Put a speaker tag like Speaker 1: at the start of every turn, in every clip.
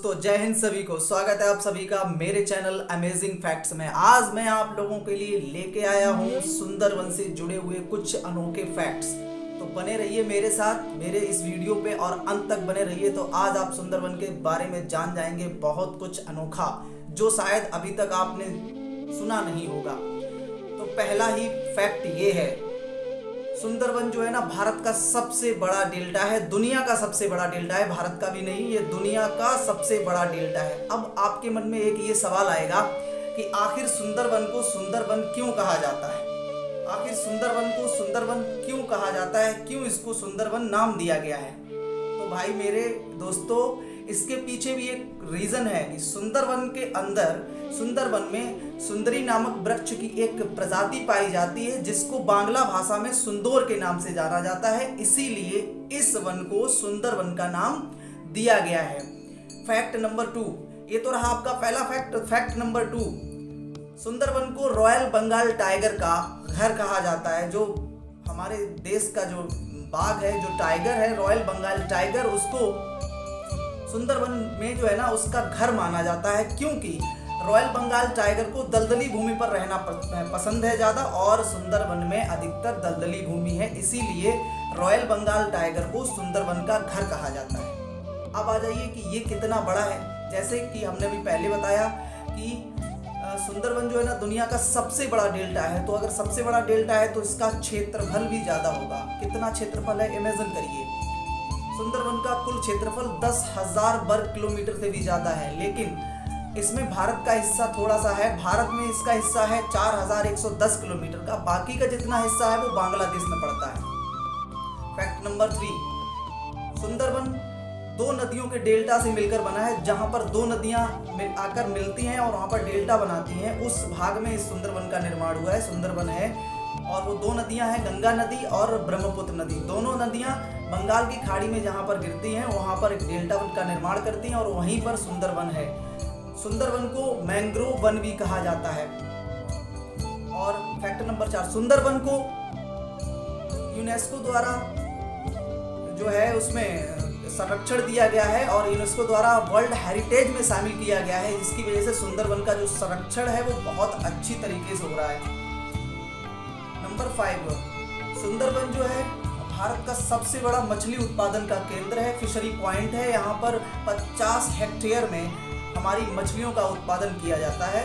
Speaker 1: दोस्तों, जय हिंद सभी को। स्वागत है आप सभी का मेरे चैनल अमेजिंग फैक्ट्स में। आज मैं आप लोगों के लिए लेके आया हूँ सुंदरवन से जुड़े हुए कुछ अनोखे फैक्ट्स। तो बने रहिए मेरे साथ मेरे इस वीडियो पे और अंत तक बने रहिए। तो आज आप सुंदरवन के बारे में जान जाएंगे बहुत कुछ अनोखा जो शायद अभी तक आपने सुना नहीं होगा। तो पहला ही फैक्ट ये है, सुंदरवन जो है ना भारत का सबसे बड़ा डेल्टा है, दुनिया का सबसे बड़ा डेल्टा है, भारत का भी नहीं, ये दुनिया का सबसे बड़ा डेल्टा है। अब आपके मन में एक ये सवाल आएगा कि आखिर सुंदरवन को सुंदरवन क्यों कहा जाता है, आखिर सुंदरवन को सुंदरवन क्यों कहा जाता है, क्यों इसको सुंदरवन नाम दिया गया है। तो भाई मेरे दोस्तों, इसके पीछे भी एक रीजन है कि सुंदरवन के अंदर, सुंदरवन में सुंदरी नामक वृक्ष की एक प्रजाति पाई जाती है जिसको बांग्ला भाषा में सुंदोर के नाम से जाना जाता है, इसीलिए इस वन को सुंदरवन का नाम दिया गया है। फैक्ट नंबर 2, ये तो रहा आपका पहला फैक्ट। फैक्ट नंबर 2, सुंदरवन को रॉयल बंगाल टाइगर का घर कहा जाता है। जो हमारे देश का जो बाघ है, जो टाइगर है, रॉयल बंगाल टाइगर, उसको सुंदरवन में जो है ना उसका घर माना जाता है, क्योंकि रॉयल बंगाल टाइगर को दलदली भूमि पर रहना पसंद है ज़्यादा, और सुंदरवन में अधिकतर दलदली भूमि है, इसीलिए रॉयल बंगाल टाइगर को सुंदरवन का घर कहा जाता है। अब आ जाइए कि ये कितना बड़ा है। जैसे कि हमने भी पहले बताया कि सुंदरवन जो है ना दुनिया का सबसे बड़ा डेल्टा है, तो अगर सबसे बड़ा डेल्टा है तो इसका क्षेत्रफल भी ज़्यादा होगा। कितना क्षेत्रफल है, इमेजिन करिए। सुंदरवन का कुल क्षेत्रफल 10,000 वर्ग किलोमीटर से भी ज़्यादा है, लेकिन इसमें भारत का हिस्सा थोड़ा सा है। भारत में इसका हिस्सा है 4,110 किलोमीटर का, बाकी का जितना हिस्सा है वो बांग्लादेश में पड़ता है। फैक्ट नंबर 3, सुंदरवन 2 नदियों के डेल्टा से मिलकर बना है। जहां पर 2 नदियां आकर मिलती हैं और वहां पर डेल्टा बनाती हैं, उस भाग में इस सुंदरवन का निर्माण हुआ है, सुंदरवन है। और वो 2 नदियां हैं, गंगा नदी और ब्रह्मपुत्र नदी। दोनों नदियां बंगाल की खाड़ी में जहां पर गिरती हैं वहां पर एक डेल्टा का निर्माण करती हैं और वहीं पर सुंदरवन है। सुंदरवन को मैंग्रोव वन भी कहा जाता है। और फैक्ट नंबर 4, सुंदरवन को यूनेस्को द्वारा जो है उसमें संरक्षण दिया गया है और यूनेस्को द्वारा वर्ल्ड हेरिटेज में शामिल किया गया है, जिसकी वजह से सुंदरवन का जो संरक्षण है वो बहुत अच्छी तरीके से हो रहा है। नंबर 5, सुंदरवन जो है भारत का सबसे बड़ा मछली उत्पादन का केंद्र है, फिशरी पॉइंट है। यहाँ पर 50 हेक्टेयर में हमारी मछलियों का उत्पादन किया जाता है।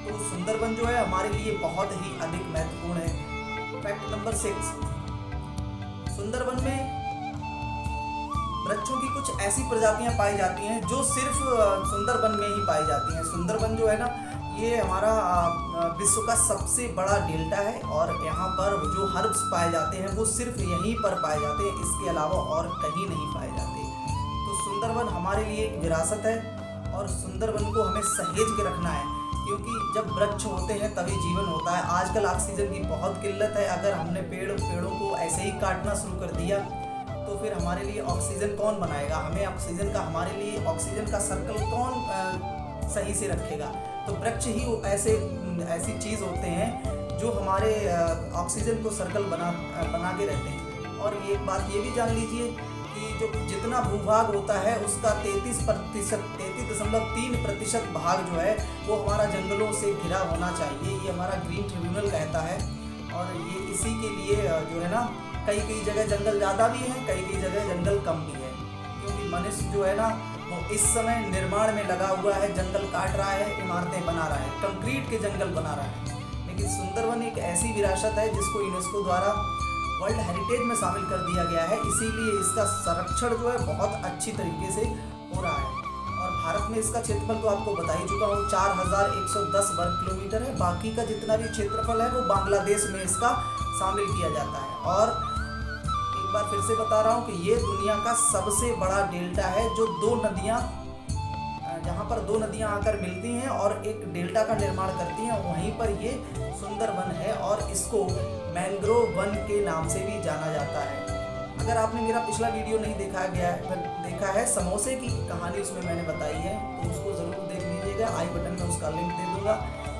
Speaker 1: तो सुंदरवन जो है हमारे लिए बहुत ही अधिक महत्वपूर्ण है। फैक्ट नंबर 6, सुंदरवन में वृक्षों की कुछ ऐसी प्रजातियां पाई जाती हैं जो सिर्फ सुंदरवन में ही पाई जाती हैं। सुंदरवन जो है ना ये हमारा विश्व का सबसे बड़ा डेल्टा है और यहाँ पर जो हर्ब्स पाए जाते हैं वो सिर्फ यहीं पर पाए जाते हैं, इसके अलावा और कहीं नहीं पाए जाते। तो सुंदरवन हमारे लिए एक विरासत है और सुंदरवन को हमें सहेज के रखना है, क्योंकि जब वृक्ष होते हैं तभी जीवन होता है। आजकल ऑक्सीजन की बहुत किल्लत है, अगर हमने पेड़ों को ऐसे ही काटना शुरू कर दिया तो फिर हमारे लिए ऑक्सीजन कौन बनाएगा, हमें ऑक्सीजन का, हमारे लिए ऑक्सीजन का सर्कल कौन सही से रखेगा। तो वृक्ष ही ऐसी चीज़ होते हैं जो हमारे ऑक्सीजन को सर्कल बना के रहते हैं। और ये एक बात ये भी जान लीजिए कि जो जितना भूभाग होता है उसका 33.3% भाग जो है वो हमारा जंगलों से घिरा होना चाहिए, ये हमारा ग्रीन ट्रिब्यूनल कहता है। और ये इसी के लिए जो है ना कई जगह जंगल ज़्यादा भी हैं, कई जगह जंगल कम भी है, क्योंकि मनुष्य जो है ना वो इस समय निर्माण में लगा हुआ है, जंगल काट रहा है, इमारतें बना रहा है, कंक्रीट के जंगल बना रहा है। लेकिन सुंदरवन एक ऐसी विरासत है जिसको यूनेस्को द्वारा वर्ल्ड हेरिटेज में शामिल कर दिया गया है, इसीलिए इसका संरक्षण जो है बहुत अच्छी तरीके से हो रहा है। और भारत में इसका क्षेत्रफल तो आपको बता ही चुका हूँ, 4,110 वर्ग किलोमीटर है। बाकी का जितना भी क्षेत्रफल है वो बांग्लादेश में इसका शामिल किया जाता है। और एक बार फिर से बता रहा हूँ कि ये दुनिया का सबसे बड़ा डेल्टा है, जो 2 नदियाँ, जहाँ पर 2 नदियाँ आकर मिलती हैं और एक डेल्टा का निर्माण करती हैं, वहीं पर ये सुंदरवन है और इसको मैंग्रोव वन के नाम से भी जाना जाता है। अगर आपने मेरा पिछला वीडियो नहीं देखा है समोसे की कहानी उसमें मैंने बताई है, तो उसको ज़रूर देख लीजिएगा, आई बटन में उसका लिंक दे दूँगा।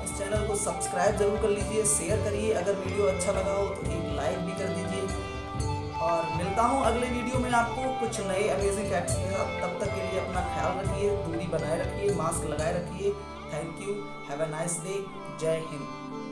Speaker 1: इस चैनल को सब्सक्राइब जरूर कर लीजिए, शेयर करिए, अगर वीडियो अच्छा लगा हो तो एक लाइक भी कर दीजिए। और मिलता मिलता हूँ अगले वीडियो में आपको कुछ नए अमेजिंग फैक्ट्स के साथ। तब तक के लिए अपना ख्याल रखिए, दूरी बनाए रखिए, मास्क लगाए रखिए। Thank you, have a nice day, जय हिंद।